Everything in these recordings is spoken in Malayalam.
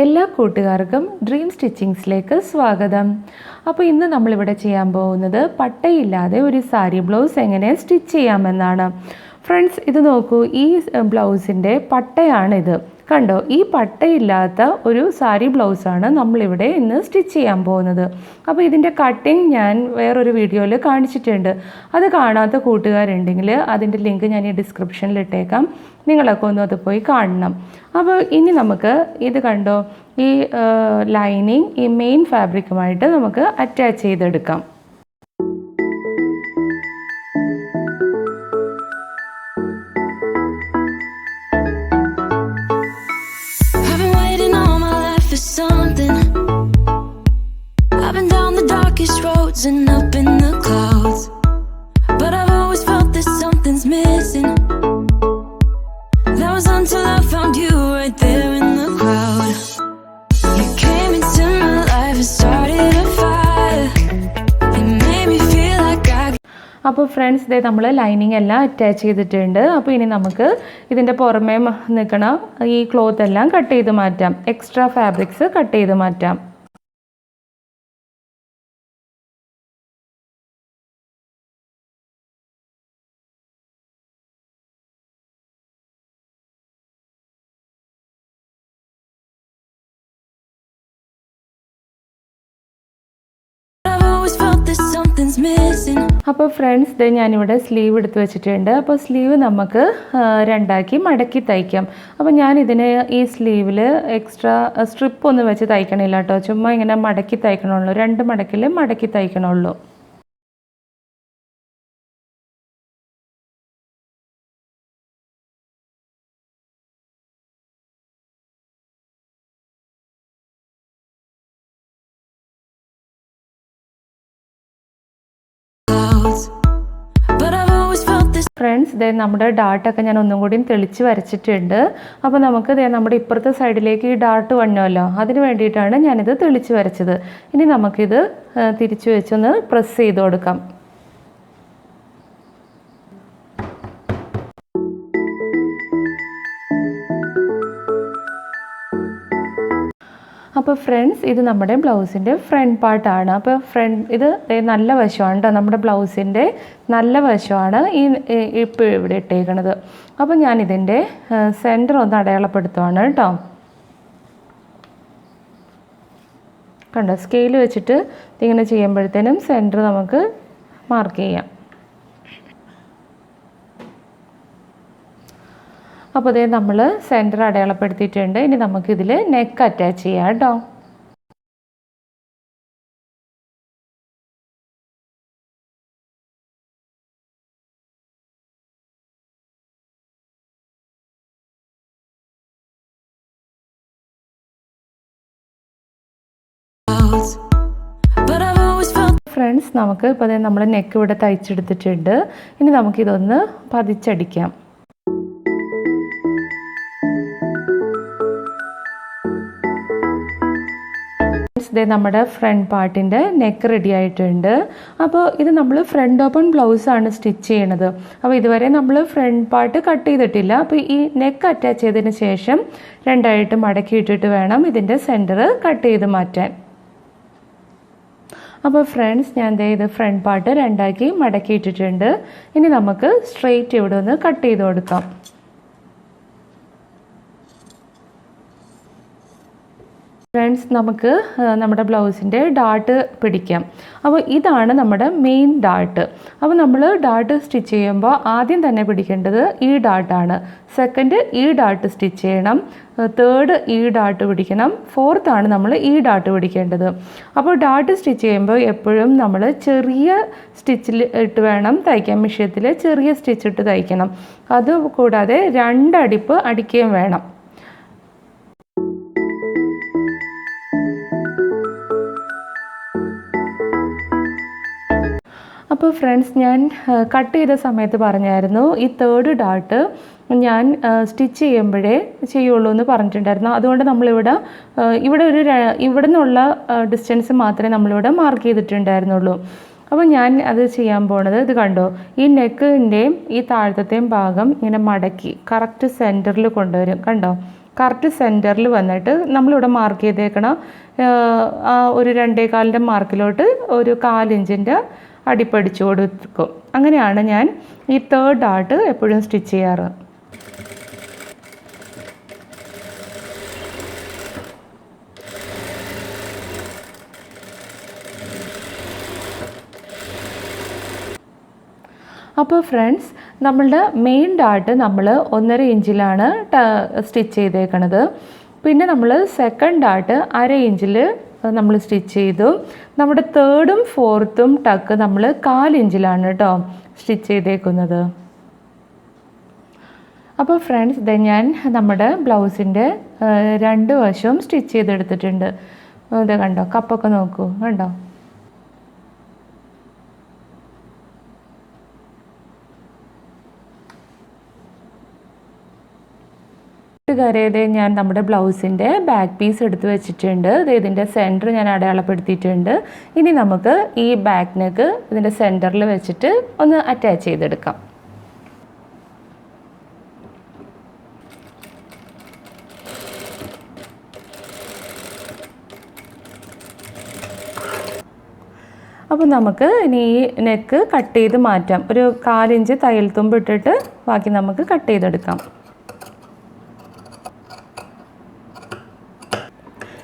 എല്ലാ കൂട്ടുകാർക്കും ഡ്രീം സ്റ്റിച്ചിങ്സിലേക്ക് സ്വാഗതം. അപ്പോൾ ഇന്ന് നമ്മളിവിടെ ചെയ്യാൻ പോകുന്നത് പട്ടയില്ലാതെ ഒരു സാരി ബ്ലൗസ് എങ്ങനെ സ്റ്റിച്ച് ചെയ്യാമെന്നാണ്. ഫ്രണ്ട്സ്, ഇത് നോക്കൂ, ഈ ബ്ലൗസിൻ്റെ പട്ടയാണിത്. കണ്ടോ, ഈ പട്ടയില്ലാത്ത ഒരു സാരി ബ്ലൗസാണ് നമ്മളിവിടെ ഇന്ന് സ്റ്റിച്ച് ചെയ്യാൻ പോകുന്നത്. അപ്പോൾ ഇതിൻ്റെ കട്ടിങ് ഞാൻ വേറൊരു വീഡിയോയിൽ കാണിച്ചിട്ടുണ്ട്. അത് കാണാത്ത കൂട്ടുകാരുണ്ടെങ്കിൽ അതിൻ്റെ ലിങ്ക് ഞാൻ ഈ ഡിസ്ക്രിപ്ഷനിൽ ഇട്ടേക്കാം. നിങ്ങളൊക്കെ ഒന്ന് അത് പോയി കാണണം. അപ്പോൾ ഇനി നമുക്ക് ഇത് കണ്ടോ, ഈ ലൈനിങ് ഈ മെയിൻ ഫാബ്രിക്കുമായിട്ട് നമുക്ക് അറ്റാച്ച് ചെയ്തെടുക്കാം. And up in the clouds, but I've always felt that something's missing. That was until I found you right there in the crowd. You came into my life and started a fire. It made me feel like I. അപ്പോൾ ഫ്രണ്ട്സ്, ഇതേ നമ്മൾ ലൈനിങ് എല്ലാം അറ്റാച്ച് ചെയ്തിട്ടുണ്ട്. അപ്പോൾ ഇനി നമുക്ക് ഇതിൻ്റെ പുറമേ നിൽക്കണ ഈ ക്ലോത്ത് എല്ലാം കട്ട് ചെയ്ത് മാറ്റാം. എക്സ്ട്രാ ഫാബ്രിക്സ് കട്ട് ചെയ്ത് മാറ്റാം. അപ്പോൾ ഫ്രണ്ട്സ്, ഇത് ഞാനിവിടെ സ്ലീവ് എടുത്ത് വെച്ചിട്ടുണ്ട്. അപ്പോൾ സ്ലീവ് നമുക്ക് രണ്ടാക്കി മടക്കി തയ്ക്കാം. അപ്പോൾ ഞാനിതിന് ഈ സ്ലീവിൽ എക്സ്ട്രാ സ്ട്രിപ്പ് ഒന്നും വെച്ച് തയ്ക്കണില്ല കേട്ടോ. ചുമ്മാ ഇങ്ങനെ മടക്കി തയ്ക്കണുള്ളൂ. 2 മടക്കിൽ മടക്കി തയ്ക്കണുള്ളൂ. ഫ്രണ്ട്സ്, ഇതേ നമ്മുടെ ഡാർട്ടൊക്കെ ഞാൻ ഒന്നും കൂടി തെളിച്ച് വരച്ചിട്ടുണ്ട്. അപ്പോൾ നമുക്ക് ഇതേ നമ്മുടെ ഇപ്പുറത്തെ സൈഡിലേക്ക് ഈ ഡാർട്ട് വണ്ണമല്ലോ, അതിന് വേണ്ടിയിട്ടാണ് ഞാനിത് തെളിച്ച് വരച്ചത്. ഇനി നമുക്കിത് തിരിച്ചു വെച്ചൊന്ന് പ്രസ് ചെയ്ത് കൊടുക്കാം. അപ്പോൾ ഫ്രണ്ട്സ്, ഇത് നമ്മുടെ ബ്ലൗസിൻ്റെ ഫ്രണ്ട് പാർട്ടാണ്. അപ്പോൾ ഇത് നല്ല വശമാണ് കേട്ടോ, നമ്മുടെ ബ്ലൗസിൻ്റെ നല്ല വശമാണ് ഇപ്പോൾ ഇവിടെ ഇട്ടേക്കണത്. അപ്പോൾ ഞാനിതിൻ്റെ സെൻറ്റർ ഒന്ന് അടയാളപ്പെടുത്തുവാണ് കേട്ടോ. കണ്ടോ, സ്കെയിൽ വെച്ചിട്ട് ഇങ്ങനെ ചെയ്യുമ്പോഴത്തേനും സെൻറ്റർ നമുക്ക് മാർക്ക് ചെയ്യാം. അപ്പോൾ ഇതേ നമ്മൾ സെൻറ്റർ അടയാളപ്പെടുത്തിയിട്ടുണ്ട്. ഇനി നമുക്കിതിൽ നെക്ക് അറ്റാച്ച് ചെയ്യാം കേട്ടോ. ഫ്രണ്ട്സ്, നമുക്ക് ഇപ്പോൾ നമ്മൾ നെക്ക് ഇവിടെ തയ്ച്ചെടുത്തിട്ടുണ്ട്. ഇനി നമുക്കിതൊന്ന് പതിച്ചടിക്കാം. ഇതേ നമ്മുടെ ഫ്രണ്ട് പാർട്ടിൻ്റെ നെക്ക് റെഡി ആയിട്ടുണ്ട്. അപ്പോൾ ഇത് നമ്മൾ ഫ്രണ്ട് ഓപ്പൺ ബ്ലൗസാണ് സ്റ്റിച്ച് ചെയ്യണത്. അപ്പോൾ ഇതുവരെ നമ്മൾ ഫ്രണ്ട് പാർട്ട് കട്ട് ചെയ്തിട്ടില്ല. അപ്പോൾ ഈ നെക്ക് അറ്റാച്ച് ചെയ്തതിന് ശേഷം രണ്ടായിട്ട് മടക്കി ഇട്ടിട്ട് വേണം ഇതിൻ്റെ സെൻറ്റർ കട്ട് ചെയ്ത് മാറ്റാൻ. അപ്പോൾ ഫ്രണ്ട്സ്, ഞാൻ ഇത് ഫ്രണ്ട് പാർട്ട് രണ്ടാക്കി മടക്കി ഇട്ടിട്ടുണ്ട്. ഇനി നമുക്ക് സ്ട്രെയിറ്റ് ഇവിടെ ഒന്ന് കട്ട് ചെയ്ത് കൊടുക്കാം. ഫ്രണ്ട്സ്, നമുക്ക് നമ്മുടെ ബ്ലൗസിൻ്റെ ഡാർട്ട് പിടിക്കാം. അപ്പോൾ ഇതാണ് നമ്മുടെ മെയിൻ ഡാർട്ട്. അപ്പോൾ നമ്മൾ ഡാർട്ട് സ്റ്റിച്ച് ചെയ്യുമ്പോൾ ആദ്യം തന്നെ പിടിക്കേണ്ടത് ഈ ഡാർട്ടാണ്. സെക്കൻഡ് ഈ ഡാർട്ട് സ്റ്റിച്ച് ചെയ്യണം. തേർഡ് ഈ ഡാർട്ട് പിടിക്കണം. ഫോർത്താണ് നമ്മൾ ഈ ഡാർട്ട് പിടിക്കേണ്ടത്. അപ്പോൾ ഡാർട്ട് സ്റ്റിച്ച് ചെയ്യുമ്പോൾ എപ്പോഴും നമ്മൾ ചെറിയ സ്റ്റിച്ചിൽ ഇട്ട് വേണം തയ്ക്കാൻ. മിഷ്യത്തിൽ ചെറിയ സ്റ്റിച്ച് ഇട്ട് തയ്ക്കണം. അതുകൂടാതെ 2 അടിപ്പ് അടിക്കുകയും വേണം. അപ്പോൾ ഫ്രണ്ട്സ്, ഞാൻ കട്ട് ചെയ്ത സമയത്ത് പറഞ്ഞായിരുന്നു ഈ തേർഡ് ഡാർട്ട് ഞാൻ സ്റ്റിച്ച് ചെയ്യുമ്പോഴേ ചെയ്യുള്ളൂ എന്ന് പറഞ്ഞിട്ടുണ്ടായിരുന്നു. അതുകൊണ്ട് നമ്മളിവിടെ ഇവിടെ നിന്നുള്ള ഡിസ്റ്റൻസ് മാത്രമേ നമ്മളിവിടെ മാർക്ക് ചെയ്തിട്ടുണ്ടായിരുന്നുള്ളൂ. അപ്പോൾ ഞാൻ അത് ചെയ്യാൻ പോണത്, ഇത് കണ്ടോ, ഈ നെക്കിൻ്റെയും ഈ താഴത്തെയും ഭാഗം ഇങ്ങനെ മടക്കി കറക്റ്റ് സെൻറ്ററിൽ കൊണ്ടുവരും. കണ്ടോ, കറക്റ്റ് സെൻറ്ററിൽ വന്നിട്ട് നമ്മളിവിടെ മാർക്ക് ചെയ്തേക്കണം ആ ഒരു 2.25 മാർക്കിലോട്ട് ഒരു 1/4 ഇഞ്ചിൻ്റെ അടിപ്പടിച്ചു കൊടുക്കും. അങ്ങനെയാണ് ഞാൻ ഈ 3rd ഡാർട്ട് എപ്പോഴും സ്റ്റിച്ച് ചെയ്യാറ്. അപ്പോൾ ഫ്രണ്ട്സ്, നമ്മളുടെ മെയിൻ ഡാർട്ട് നമ്മൾ 1.5 ഇഞ്ചിലാണ് സ്റ്റിച്ച് ചെയ്തേക്കണത്. പിന്നെ നമ്മൾ സെക്കൻഡ് ഡാർട്ട് 1/2 ഇഞ്ചിൽ നമ്മൾ സ്റ്റിച്ച് ചെയ്തു. നമ്മുടെ 3rd-ഉം 4th-ഉം ടക്ക് നമ്മൾ 1/4 ഇഞ്ചിലാണ് കേട്ടോ സ്റ്റിച്ച് ചെയ്തേക്കുന്നത്. അപ്പോൾ ഫ്രണ്ട്സ്, ഇത് ഞാൻ നമ്മുടെ ബ്ലൗസിൻ്റെ 2 വശവും സ്റ്റിച്ച് ചെയ്തെടുത്തിട്ടുണ്ട്. ഇത് കണ്ടോ, കപ്പൊക്കെ നോക്കൂ, കണ്ടോ. കരയത് ഞാൻ നമ്മുടെ ബ്ലൗസിൻ്റെ ബാക്ക് പീസ് എടുത്ത് വെച്ചിട്ടുണ്ട്. ഇതിൻ്റെ സെൻറ്റർ ഞാൻ അടയാളപ്പെടുത്തിയിട്ടുണ്ട്. ഇനി നമുക്ക് ഈ ബാക്ക് നെക്ക് ഇതിൻ്റെ സെൻറ്ററിൽ വെച്ചിട്ട് ഒന്ന് അറ്റാച്ച് ചെയ്തെടുക്കാം. അപ്പോൾ നമുക്ക് ഇനി ഈ നെക്ക് കട്ട് ചെയ്ത് മാറ്റാം. ഒരു 1/4 ഇഞ്ച് തയ്യൽ തുമ്പ് ഇട്ടിട്ട് ബാക്കി നമുക്ക് കട്ട് ചെയ്തെടുക്കാം.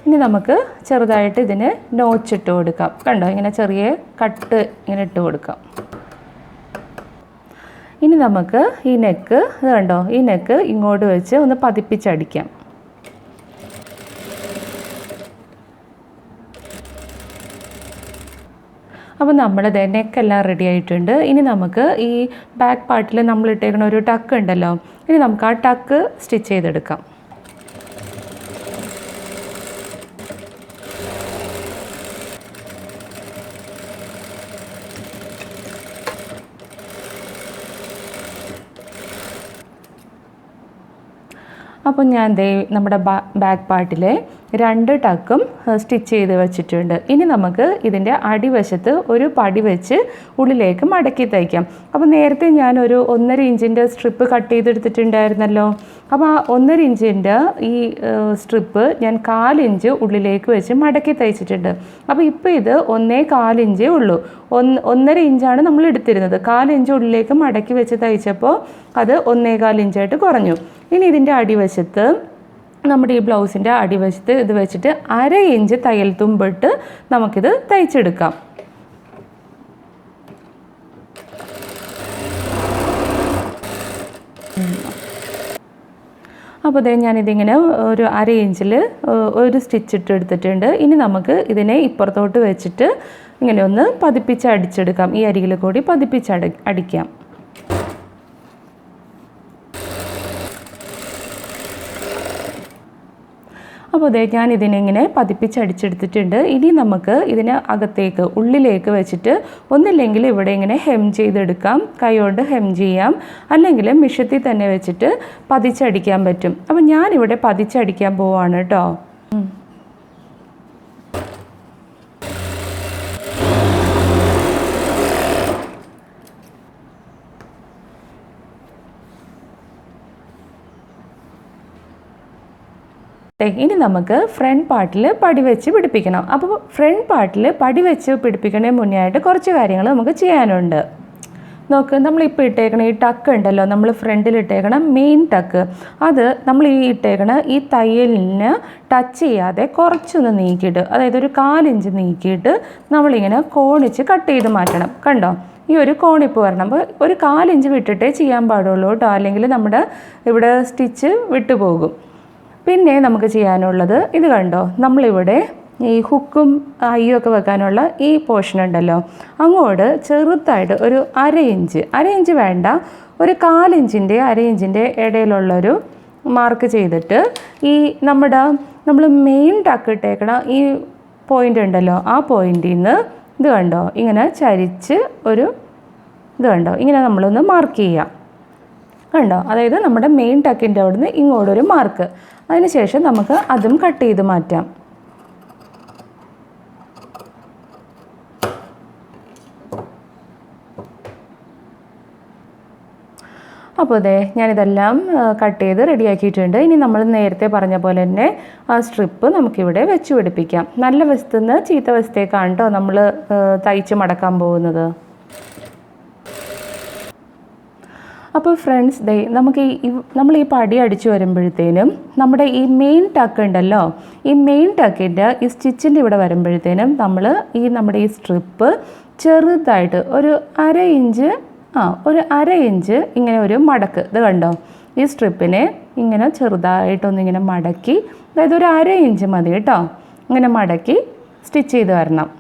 ഇനി നമുക്ക് ചെറുതായിട്ട് ഇതിന് നോച്ചിട്ട് കൊടുക്കാം. കണ്ടോ, ഇങ്ങനെ ചെറിയ കട്ട് ഇങ്ങനെ ഇട്ട് കൊടുക്കാം. ഇനി നമുക്ക് ഈ നെക്ക്, ഇത് കണ്ടോ, ഈ നെക്ക് ഇങ്ങോട്ട് വെച്ച് ഒന്ന് പതിപ്പിച്ചടിക്കാം. അപ്പോൾ നമ്മുടെ നെക്കെല്ലാം റെഡി ആയിട്ടുണ്ട്. ഇനി നമുക്ക് ഈ ബാക്ക് പാർട്ടിൽ നമ്മൾ ഇട്ടേക്കുന്ന ഒരു ടക്ക് ഉണ്ടല്ലോ, ഇനി നമുക്ക് ആ ടക്ക് സ്റ്റിച്ച് ചെയ്തെടുക്കാം. അപ്പോൾ ഞാൻ നമ്മുടെ ബാക്ക് പാർട്ടിലെ 2 ടക്കും സ്റ്റിച്ച് ചെയ്ത് വെച്ചിട്ടുണ്ട്. ഇനി നമുക്ക് ഇതിൻ്റെ അടിവശത്ത് ഒരു പടി വെച്ച് ഉള്ളിലേക്ക് മടക്കി തയ്ക്കാം. അപ്പോൾ നേരത്തെ ഞാനൊരു 1.5 ഇഞ്ചിൻ്റെ സ്ട്രിപ്പ് കട്ട് ചെയ്തെടുത്തിട്ടുണ്ടായിരുന്നല്ലോ. അപ്പോൾ ആ 1.5 ഇഞ്ചിൻ്റെ ഈ സ്ട്രിപ്പ് ഞാൻ 1/4 ഇഞ്ച് ഉള്ളിലേക്ക് വെച്ച് മടക്കി തയ്ച്ചിട്ടുണ്ട്. അപ്പോൾ ഇപ്പോൾ ഇത് 1.25 ഇഞ്ചേ ഉള്ളൂ. 1.5 ഇഞ്ചാണ് നമ്മൾ എടുത്തിരുന്നത്. 1/4 ഇഞ്ച് ഉള്ളിലേക്ക് മടക്കി വെച്ച് തയ്ച്ചപ്പോൾ അത് 1.25 ഇഞ്ചായിട്ട് കുറഞ്ഞു. ഇനി ഇതിൻ്റെ അടിവശത്ത്, നമ്മുടെ ഈ ബ്ലൗസിൻ്റെ അടിവശത്ത് ഇത് വെച്ചിട്ട് 1/2 ഇഞ്ച് തയ്യൽ തുമ്പിട്ട് നമുക്കിത് തയ്ച്ചെടുക്കാം. അപ്പോൾ ഞാനിതിങ്ങനെ ഒരു 1/2 ഇഞ്ചിൽ ഒരു സ്റ്റിച്ച് ഇട്ട് എടുത്തിട്ടുണ്ട്. ഇനി നമുക്ക് ഇതിനെ ഇപ്പുറത്തോട്ട് വെച്ചിട്ട് ഇങ്ങനെ ഒന്ന് പതിപ്പിച്ച് അടിച്ചെടുക്കാം. ഈ അരികിൽ കൂടി പതിപ്പിച്ച് അടിക്കാം. അപ്പോൾ ഞാൻ ഇതിനിങ്ങനെ പതിപ്പിച്ചടിച്ചെടുത്തിട്ടുണ്ട്. ഇനി നമുക്ക് ഇതിന് അകത്തേക്ക്, ഉള്ളിലേക്ക് വെച്ചിട്ട് ഒന്നില്ലെങ്കിൽ ഇവിടെ ഇങ്ങനെ ഹെം ചെയ്തെടുക്കാം. കൈകൊണ്ട് ഹെം ചെയ്യാം, അല്ലെങ്കിൽ മിഷത്തിൽ തന്നെ വെച്ചിട്ട് പതിച്ചടിക്കാൻ പറ്റും. അപ്പോൾ ഞാനിവിടെ പതിച്ചടിക്കാൻ പോവാണ് കേട്ടോ. ഇനി നമുക്ക് ഫ്രണ്ട് പാർട്ടിൽ പടി വെച്ച് പിടിപ്പിക്കണം. അപ്പോൾ ഫ്രണ്ട് പാർട്ടിൽ പടി വെച്ച് പിടിപ്പിക്കുന്നതിന് മുന്നേ ആയിട്ട് കുറച്ച് കാര്യങ്ങൾ നമുക്ക് ചെയ്യാനുണ്ട്. നോക്ക്, നമ്മളിപ്പോൾ ഇട്ടേക്കണ ഈ ടക്ക് ഉണ്ടല്ലോ, നമ്മൾ ഫ്രണ്ടിൽ ഇട്ടേക്കണ മെയിൻ ടക്ക്, അത് നമ്മൾ ഈ ഇട്ടേക്കണ ഈ തയ്യലിന് ടച്ച് ചെയ്യാതെ കുറച്ചൊന്ന് നീക്കിയിട്ട്, അതായത് ഒരു 1/4 ഇഞ്ച് നീക്കിയിട്ട് നമ്മളിങ്ങനെ കോണിച്ച് കട്ട് ചെയ്ത് മാറ്റണം. കണ്ടോ, ഈ ഒരു കോണിപ്പ് വരണം. അപ്പോൾ ഒരു 1/4 ഇഞ്ച് വിട്ടിട്ടേ ചെയ്യാൻ പാടുള്ളൂ കേട്ടോ, അല്ലെങ്കിൽ നമ്മുടെ ഇവിടെ സ്റ്റിച്ച് വിട്ടുപോകും. പിന്നെ നമുക്ക് ചെയ്യാനുള്ളത് ഇത് കണ്ടോ, നമ്മളിവിടെ ഈ ഹുക്കും അയ്യും ഒക്കെ വെക്കാനുള്ള ഈ പോർഷൻ ഉണ്ടല്ലോ, അങ്ങോട്ട് ചെറുതായിട്ട് ഒരു 1/2 ഇഞ്ച് വേണ്ട, ഒരു 1/4 ഇഞ്ചിൻ്റെ 1/2 ഇഞ്ചിൻ്റെ ഇടയിലുള്ളൊരു മാർക്ക് ചെയ്തിട്ട് ഈ നമ്മൾ മെയിൻ ടക്ക് ഇട്ടേക്കണ ഈ പോയിൻ്റ് ഉണ്ടല്ലോ, ആ പോയിൻ്റിൽ നിന്ന് ഇത് കണ്ടോ ഇങ്ങനെ ചരിച്ച് ഒരു ഇത് കണ്ടോ ഇങ്ങനെ നമ്മളൊന്ന് മാർക്ക് ചെയ്യാം. കണ്ടോ, അതായത് നമ്മുടെ മെയിൻ ടക്കിൻ്റെ അവിടെ നിന്ന് ഇങ്ങോട്ടൊരു മാർക്ക്. അതിനുശേഷം നമുക്ക് അതും കട്ട് ചെയ്ത് മാറ്റാം. അപ്പോൾ അതെ ഞാനിതെല്ലാം കട്ട് ചെയ്ത് റെഡിയാക്കിയിട്ടുണ്ട്. ഇനി നമ്മൾ നേരത്തെ പറഞ്ഞ പോലെ തന്നെ ആ സ്ട്രിപ്പ് നമുക്കിവിടെ വെച്ച് പിടിപ്പിക്കാം. നല്ല വശത്തു നിന്ന് ചീത്ത വശത്തേക്കാണ് കേട്ടോ നമ്മൾ തയ്ച്ച് മടക്കാൻ പോകുന്നത്. അപ്പോൾ ഫ്രണ്ട്സ് ദേ നമുക്ക് നമ്മൾ ഈ പടി അടിച്ചു വരുമ്പോഴത്തേനും നമ്മുടെ ഈ മെയിൻ ടക്ക് ഉണ്ടല്ലോ, ഈ മെയിൻ ടക്കിൻ്റെ ഈ സ്റ്റിച്ചിൻ്റെ ഇവിടെ വരുമ്പോഴത്തേനും നമ്മൾ നമ്മുടെ ഈ സ്ട്രിപ്പ് ചെറുതായിട്ട് ഒരു അര ഇഞ്ച് ഇങ്ങനെ ഒരു മടക്ക്, ഇത് കണ്ടോ, ഈ സ്ട്രിപ്പിനെ ഇങ്ങനെ ചെറുതായിട്ടൊന്നിങ്ങനെ മടക്കി, അതായത് ഒരു അര ഇഞ്ച് മതി കേട്ടോ, ഇങ്ങനെ മടക്കി സ്റ്റിച്ച് ചെയ്ത് വരണം.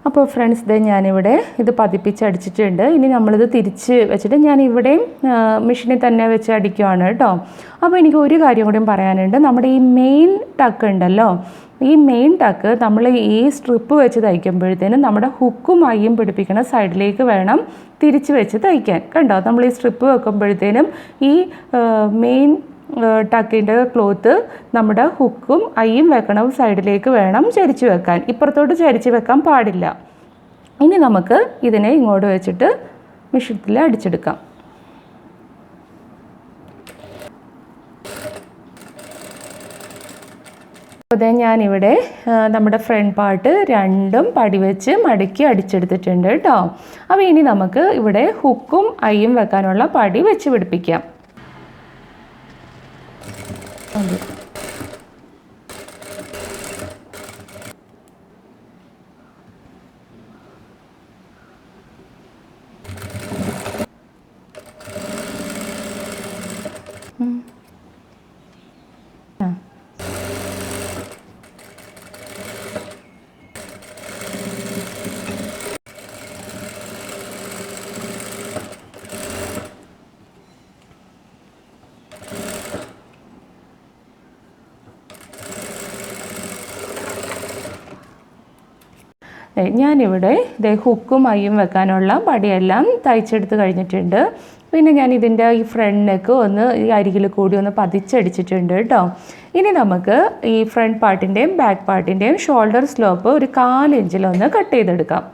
അപ്പോൾ ഫ്രണ്ട്സ് ദേ ഞാനിവിടെ ഇത് പതിപ്പിച്ചടിച്ചിട്ടുണ്ട്. ഇനി നമ്മളിത് തിരിച്ച് വെച്ചിട്ട് ഞാൻ ഇവിടെയും മെഷീനിൽ തന്നെ വെച്ച് അടിക്കുവാണ് കേട്ടോ. അപ്പോൾ എനിക്ക് ഒരു കാര്യം കൂടിയും പറയാനുണ്ട്. നമ്മുടെ ഈ മെയിൻ ടക്ക് ഉണ്ടല്ലോ, ഈ മെയിൻ ടക്ക് നമ്മൾ ഈ സ്ട്രിപ്പ് വെച്ച് തയ്ക്കുമ്പോഴത്തേനും നമ്മുടെ ഹുക്കും മയ്യും പിടിപ്പിക്കുന്ന സൈഡിലേക്ക് വേണം തിരിച്ച് വെച്ച് തയ്ക്കാൻ. കണ്ടോ, നമ്മൾ ഈ സ്ട്രിപ്പ് വെക്കുമ്പോഴത്തേനും ഈ മെയിൻ ടക്കിൻ്റെ ക്ലോത്ത് നമ്മുടെ ഹുക്കും ഐയും വെക്കണം സൈഡിലേക്ക് വേണം ചരിച്ച് വെക്കാൻ, ഇപ്പുറത്തോട്ട് ചരിച്ച് വെക്കാൻ പാടില്ല. ഇനി നമുക്ക് ഇതിനെ ഇങ്ങോട്ട് വെച്ചിട്ട് മെഷീനിൽ അടിച്ചെടുക്കാം. അപ്പോൾ ഞാനിവിടെ നമ്മുടെ ഫ്രണ്ട് പാർട്ട് രണ്ടും പടി വെച്ച് മടക്കി അടിച്ചെടുത്തിട്ടുണ്ട് കേട്ടോ. അപ്പോൾ ഇനി നമുക്ക് ഇവിടെ ഹുക്കും ഐയും വെക്കാനുള്ള പടി വെച്ച് പിടിപ്പിക്കാം. ഞാനിവിടെ ഹുക്കും ഐയും വെക്കാനുള്ള പടിയെല്ലാം തയ്ച്ചെടുത്ത് കഴിഞ്ഞിട്ടുണ്ട്. പിന്നെ ഞാൻ ഇതിൻ്റെ ഈ ഫ്രണ്ട് നെക്ക് ഒന്ന് ഈ അരികിൽ കൂടി ഒന്ന് പതിച്ചടിച്ചിട്ടുണ്ട് കേട്ടോ. ഇനി നമുക്ക് ഈ ഫ്രണ്ട് പാർട്ടിൻ്റെയും ബാക്ക് പാർട്ടിൻ്റെയും ഷോൾഡർ സ്ലോപ്പ് ഒരു 4 ഇഞ്ചിലൊന്ന് കട്ട് ചെയ്തെടുക്കാം.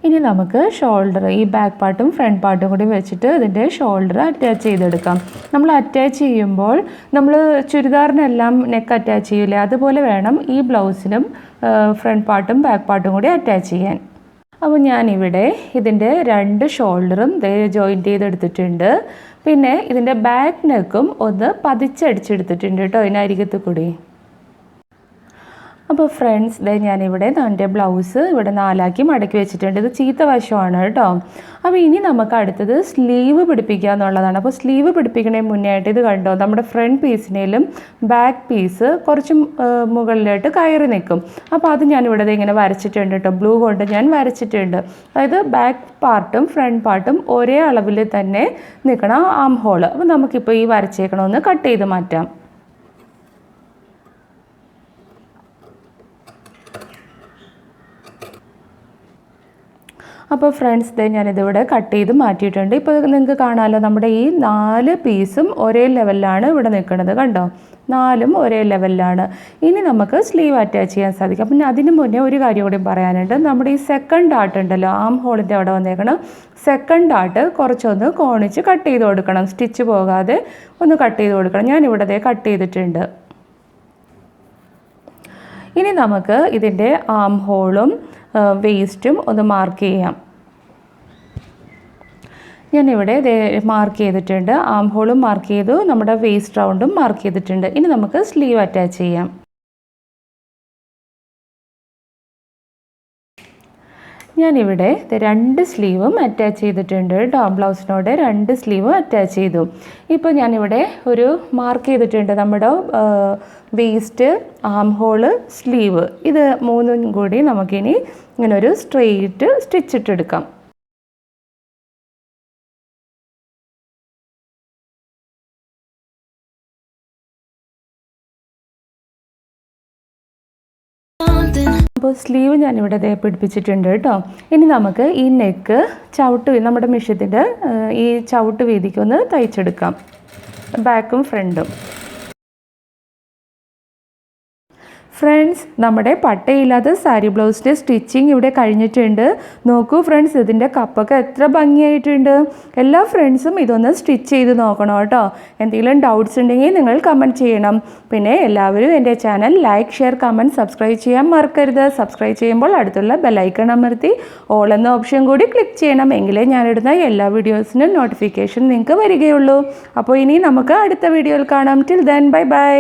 ഇനി നമുക്ക് ഷോൾഡർ ഈ ബാക്ക് പാർട്ടും ഫ്രണ്ട് പാർട്ടും കൂടി വെച്ചിട്ട് ഇതിൻ്റെ ഷോൾഡർ അറ്റാച്ച് ചെയ്തെടുക്കാം. നമ്മൾ അറ്റാച്ച് ചെയ്യുമ്പോൾ നമ്മൾ ചുരിദാറിനെല്ലാം നെക്ക് അറ്റാച്ച് ചെയ്യില്ലേ, അതുപോലെ വേണം ഈ ബ്ലൗസിനും ഫ്രണ്ട് പാർട്ടും ബാക്ക് പാർട്ടും കൂടി അറ്റാച്ച് ചെയ്യാൻ. അപ്പോൾ ഞാനിവിടെ ഇതിൻ്റെ 2 ഷോൾഡറും ജോയിൻറ്റ് ചെയ്തെടുത്തിട്ടുണ്ട്. പിന്നെ ഇതിൻ്റെ ബാക്ക് നെക്കും ഒന്ന് പതിച്ചടിച്ചെടുത്തിട്ടുണ്ട് കേട്ടോ ഇതിനരികത്ത് കൂടി. അപ്പോൾ ഫ്രണ്ട്സ് ഞാനിവിടെ എൻ്റെ ബ്ലൗസ് ഇവിടെ 4ആക്കി മടക്കി വെച്ചിട്ടുണ്ട്. ഇത് ചീത്ത വശമാണ് കേട്ടോ. അപ്പോൾ ഇനി നമുക്ക് അടുത്തത് സ്ലീവ് പിടിപ്പിക്കുക എന്നുള്ളതാണ്. അപ്പോൾ സ്ലീവ് പിടിപ്പിക്കുന്നതിന് മുന്നേ ആയിട്ട് ഇത് കണ്ടോ, നമ്മുടെ ഫ്രണ്ട് പീസിനേലും ബാക്ക് പീസ് കുറച്ച് മുകളിലോട്ട് കയറി നിൽക്കും. അപ്പോൾ അത് ഞാനിവിടെ ഇങ്ങനെ വരച്ചിട്ടുണ്ട് കേട്ടോ, ബ്ലൂ കൊണ്ട് ഞാൻ വരച്ചിട്ടുണ്ട്. അതായത് ബാക്ക് പാർട്ടും ഫ്രണ്ട് പാർട്ടും ഒരേ അളവിൽ തന്നെ നിൽക്കണം ആം ഹോൾ. അപ്പോൾ നമുക്കിപ്പോൾ ഈ വരച്ചേക്കണമെന്ന് കട്ട് ചെയ്ത് മാറ്റാം. അപ്പോൾ ഫ്രണ്ട്സ് ഞാനിതിവിടെ കട്ട് ചെയ്ത് മാറ്റിയിട്ടുണ്ട്. ഇപ്പോൾ നിങ്ങൾക്ക് കാണാമല്ലോ നമ്മുടെ ഈ 4 പീസും ഒരേ ലെവലിലാണ് ഇവിടെ നിൽക്കുന്നത്, കണ്ടോ, 4ഉം ഒരേ ലെവലിലാണ്. ഇനി നമുക്ക് സ്ലീവ് അറ്റാച്ച് ചെയ്യാൻ സാധിക്കും. പിന്നെ അതിന് മുന്നേ ഒരു കാര്യം കൂടി പറയാനുണ്ട്. നമ്മുടെ ഈ സെക്കൻഡ് ഡാർട്ട് ഉണ്ടല്ലോ, ആം ഹോളിൻ്റെ അവിടെ വന്നേക്കണം, സെക്കൻഡ് ഡാർട്ട് കുറച്ചൊന്ന് കോണിച്ച് കട്ട് ചെയ്ത് കൊടുക്കണം, സ്റ്റിച്ച് പോകാതെ ഒന്ന് കട്ട് ചെയ്ത് കൊടുക്കണം. ഞാനിവിടെ കട്ട് ചെയ്തിട്ടുണ്ട്. ഇനി നമുക്ക് ഇതിൻ്റെ ആം ഹോളും വേസ്റ്റും ഒന്ന് മാർക്ക് ചെയ്യാം. ഞാനിവിടെ മാർക്ക് ചെയ്തിട്ടുണ്ട്, ആം ഹോളും മാർക്ക് ചെയ്തു, നമ്മുടെ വേസ്റ്റ് റൗണ്ടും മാർക്ക് ചെയ്തിട്ടുണ്ട്. ഇനി നമുക്ക് സ്ലീവ് അറ്റാച്ച് ചെയ്യാം. ഞാനിവിടെ 2 സ്ലീവും അറ്റാച്ച് ചെയ്തിട്ടുണ്ട് കേട്ടോ. ബ്ലൗസിനോട് 2 സ്ലീവും അറ്റാച്ച് ചെയ്തു. ഇപ്പോൾ ഞാനിവിടെ ഒരു മാർക്ക് ചെയ്തിട്ടുണ്ട് നമ്മുടെ വേസ്റ്റ്, ആം ഹോള്, സ്ലീവ്, ഇത് 3ഉം കൂടി നമുക്കിനി ഇങ്ങനെ ഒരു സ്ട്രെയിറ്റ് സ്റ്റിച്ചിട്ടെടുക്കാം. അപ്പോൾ സ്ലീവ് ഞാനിവിടെ ദേ പിടിപ്പിച്ചിട്ടുണ്ട് കേട്ടോ. ഇനി നമുക്ക് ഈ നെക്ക് നമ്മുടെ മെഷീൻ്റെ ഈ ചവിട്ട് വീതിക്കൊന്ന് തയ്ച്ചെടുക്കാം, ബാക്കും ഫ്രണ്ടും. ഫ്രണ്ട്സ്, നമ്മുടെ പട്ടയില്ലാത്ത സാരി ബ്ലൗസിൻ്റെ സ്റ്റിച്ചിങ് ഇവിടെ കഴിഞ്ഞിട്ടുണ്ട്. നോക്കൂ ഫ്രണ്ട്സ്, ഇതിൻ്റെ കപ്പൊക്കെ എത്ര ഭംഗിയായിട്ടുണ്ട്. എല്ലാ ഫ്രണ്ട്സും ഇതൊന്ന് സ്റ്റിച്ച് ചെയ്ത് നോക്കണം കേട്ടോ. എന്തെങ്കിലും ഡൗട്ട്സ് ഉണ്ടെങ്കിൽ നിങ്ങൾ കമൻറ്റ് ചെയ്യണം. പിന്നെ എല്ലാവരും എൻ്റെ channel like, share, comment, subscribe ചെയ്യാൻ മറക്കരുത്. സബ്സ്ക്രൈബ് ചെയ്യുമ്പോൾ അടുത്തുള്ള ബെല്ലൈക്കൺ അമർത്തി ഓൾ എന്ന ഓപ്ഷൻ കൂടി ക്ലിക്ക് ചെയ്യണം. എങ്കിലേ ഞാനിടുന്ന എല്ലാ വീഡിയോസിനും നോട്ടിഫിക്കേഷൻ നിങ്ങൾക്ക് വരികയുള്ളൂ. അപ്പോൾ ഇനി നമുക്ക് അടുത്ത വീഡിയോയിൽ കാണാം. Till then bye bye.